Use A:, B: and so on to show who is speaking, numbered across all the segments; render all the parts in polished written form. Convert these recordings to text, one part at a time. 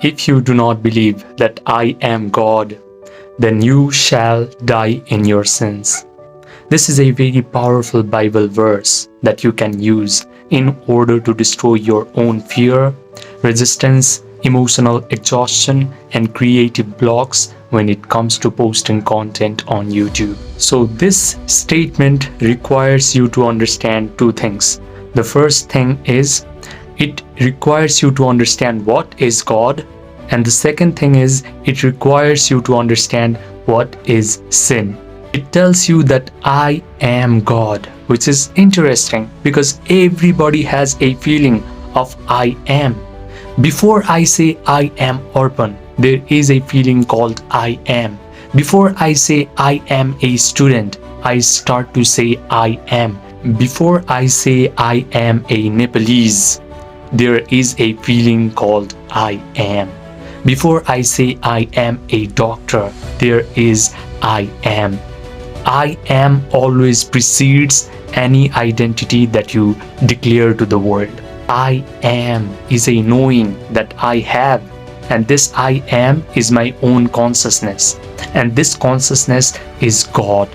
A: If you do not believe that I am God, then you shall die in your sins. This is a very powerful Bible verse that you can use in order to destroy your own fear, resistance, emotional exhaustion, and creative blocks when it comes to posting content on YouTube. So this statement requires you to understand two things. The first thing is it requires you to understand what is God, and the second thing is it requires you to understand what is sin. It tells you that I am God, which is interesting because everybody has a feeling of I am. Before I say I am Orpan, there is a feeling called I am. Before I say I am a student, I start to say I am. Before I say I am a Nepalese, there is a feeling called I am. Before I say I am a doctor, there is I am. I am always precedes any identity that you declare to the world. I am is a knowing that I have, and this I am is my own consciousness, and this consciousness is God.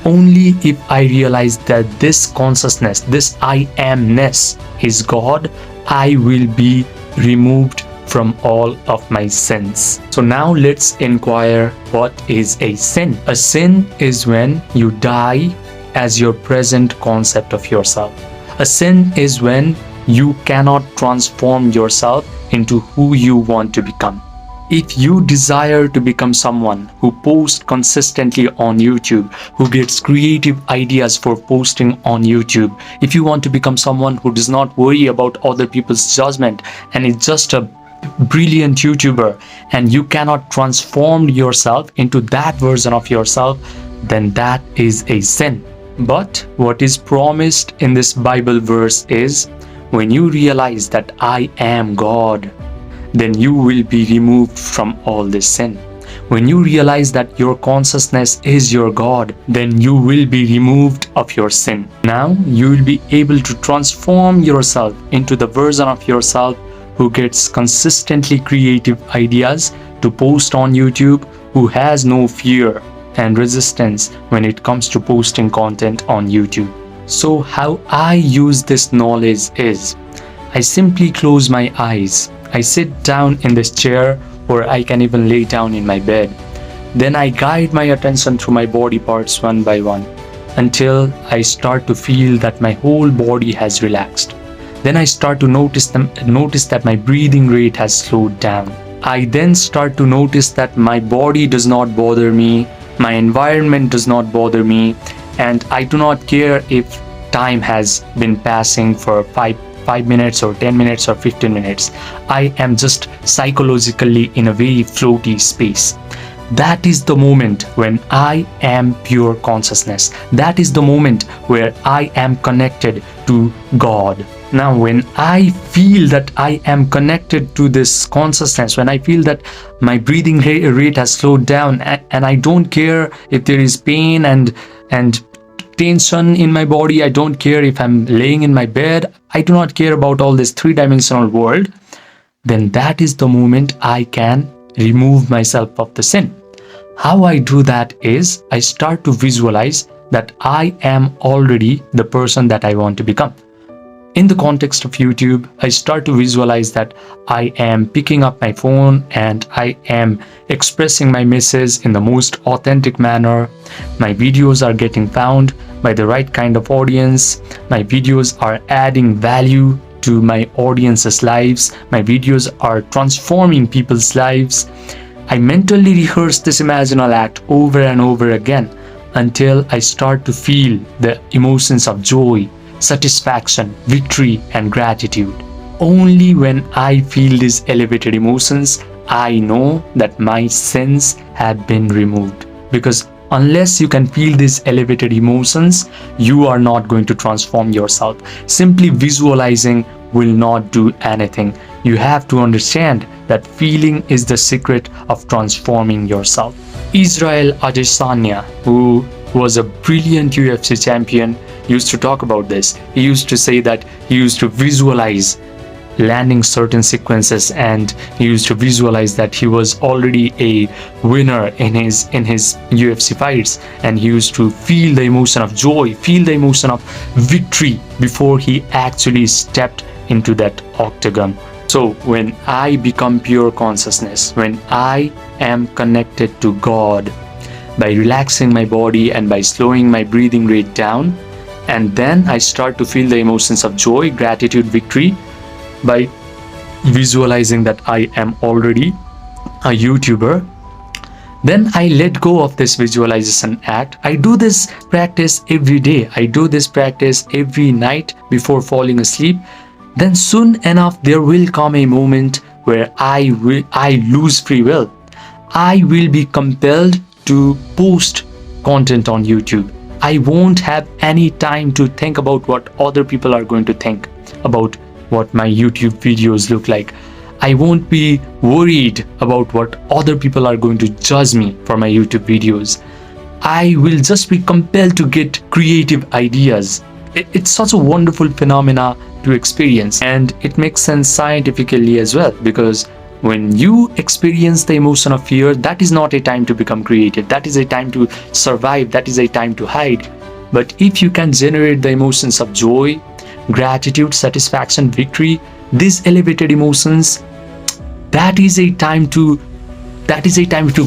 A: Only if I realize that this consciousness, this I amness is God, I will be removed from all of my sins. So now let's inquire, what is a sin? A sin is when you die as your present concept of yourself. A sin is when you cannot transform yourself into who you want to become. If you desire to become someone who posts consistently on YouTube, who gets creative ideas for posting on YouTube, if you want to become someone who does not worry about other people's judgment and is just a brilliant YouTuber, and you cannot transform yourself into that version of yourself, then that is a sin. But what is promised in this Bible verse is, when you realize that I am God, then you will be removed from all this sin. When you realize that your consciousness is your God, then you will be removed of your sin. Now you will be able to transform yourself into the version of yourself who gets consistently creative ideas to post on YouTube, who has no fear and resistance when it comes to posting content on YouTube. So how I use this knowledge is, I simply close my eyes. I sit down in this chair, or I can even lay down in my bed. Then I guide my attention through my body parts one by one until I start to feel that my whole body has relaxed. Then I start to notice that my breathing rate has slowed down. I then start to notice that my body does not bother me, my environment does not bother me, and I do not care if time has been passing for 5 minutes or 10 minutes or 15 minutes. I am just psychologically in a very floaty space. That is the moment when I am pure consciousness. That is the moment where I am connected to God. Now, when I feel that I am connected to this consciousness, when I feel that my breathing rate has slowed down, and I don't care if there is pain and tension in my body, I don't care if I'm laying in my bed, I do not care about all this three-dimensional world, then that is the moment I can remove myself of the sin. How I do that is, I start to visualize that I am already the person that I want to become. In the context of YouTube, I start to visualize that I am picking up my phone and I am expressing my message in the most authentic manner. My videos are getting found by the right kind of audience. My videos are adding value to my audience's lives. My videos are transforming people's lives. I mentally rehearse this imaginal act over and over again until I start to feel the emotions of joy, satisfaction, victory, and gratitude. Only when I feel these elevated emotions, I know that my sins have been removed. Because unless you can feel these elevated emotions, you are not going to transform yourself. Simply visualizing will not do anything. You have to understand that feeling is the secret of transforming yourself. Israel Adesanya, who was a brilliant UFC champion, used to talk about this. He used to say that he used to visualize landing certain sequences, and he used to visualize that he was already a winner in his UFC fights, and he used to feel the emotion of joy, feel the emotion of victory before he actually stepped into that octagon. So when I become pure consciousness, when I am connected to God, by relaxing my body and by slowing my breathing rate down, and then I start to feel the emotions of joy, gratitude, victory, by visualizing that I am already a YouTuber, then I let go of this visualization act. I do this practice every day. I do this practice every night before falling asleep. Then soon enough, there will come a moment where I lose free will. I will be compelled to post content on YouTube. I won't have any time to think about what other people are going to think about what my YouTube videos look like. I won't be worried about what other people are going to judge me for my YouTube videos. I will just be compelled to get creative ideas. It's such a wonderful phenomena to experience, and it makes sense scientifically as well, because when you experience the emotion of fear, that is not a time to become creative. That is a time to survive. That is a time to hide. But if you can generate the emotions of joy, gratitude, satisfaction, victory, these elevated emotions, that is a time to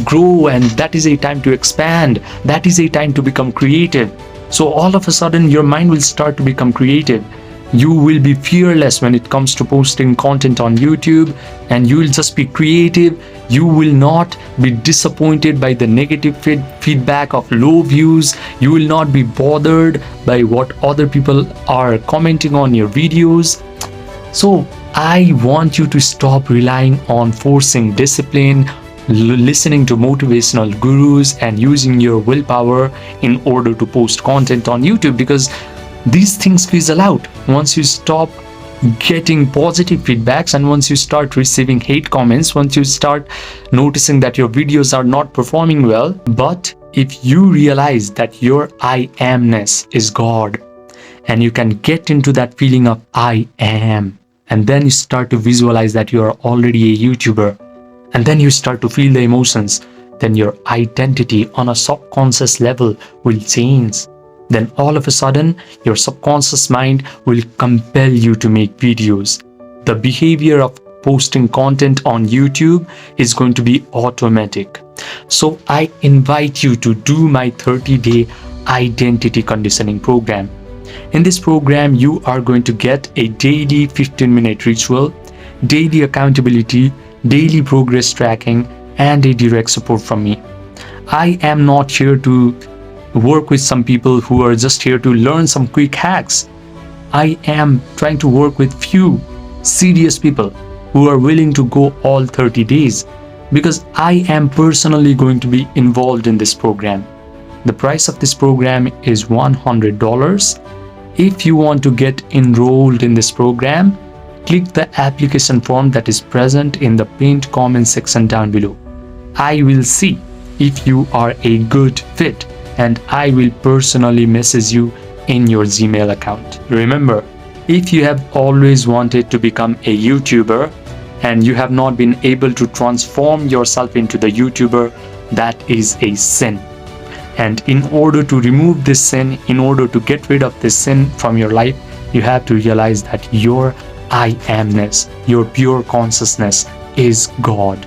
A: grow, and that is a time to expand. That is a time to become creative. So all of a sudden your mind will start to become creative. You will be fearless when it comes to posting content on YouTube, and you will just be creative. You will not be disappointed by the negative feedback of low views. You will not be bothered by what other people are commenting on your videos. So I want you to stop relying on forcing discipline, listening to motivational gurus, and using your willpower in order to post content on YouTube, because these things fizzle out once you stop getting positive feedbacks, and once you start receiving hate comments, once you start noticing that your videos are not performing well. But if you realize that your I amness is God, and you can get into that feeling of I am, and then you start to visualize that you are already a YouTuber, and then you start to feel the emotions, then your identity on a subconscious level will change. Then all of a sudden, your subconscious mind will compel you to make videos. The behavior of posting content on YouTube is going to be automatic. So I invite you to do my 30-day identity conditioning program. In this program, you are going to get a daily 15-minute ritual, daily accountability, daily progress tracking, and a direct support from me. I am not here to work with some people who are just here to learn some quick hacks. I am trying to work with few serious people who are willing to go all 30 days, because I am personally going to be involved in this program. The price of this program is $100. If you want to get enrolled in this program, click the application form that is present in the pinned comment section down below. I will see if you are a good fit, and I will personally message you in your Gmail account. Remember, if you have always wanted to become a YouTuber and you have not been able to transform yourself into the YouTuber, that is a sin. And in order to remove this sin, in order to get rid of this sin from your life, you have to realize that your I amness, your pure consciousness is God.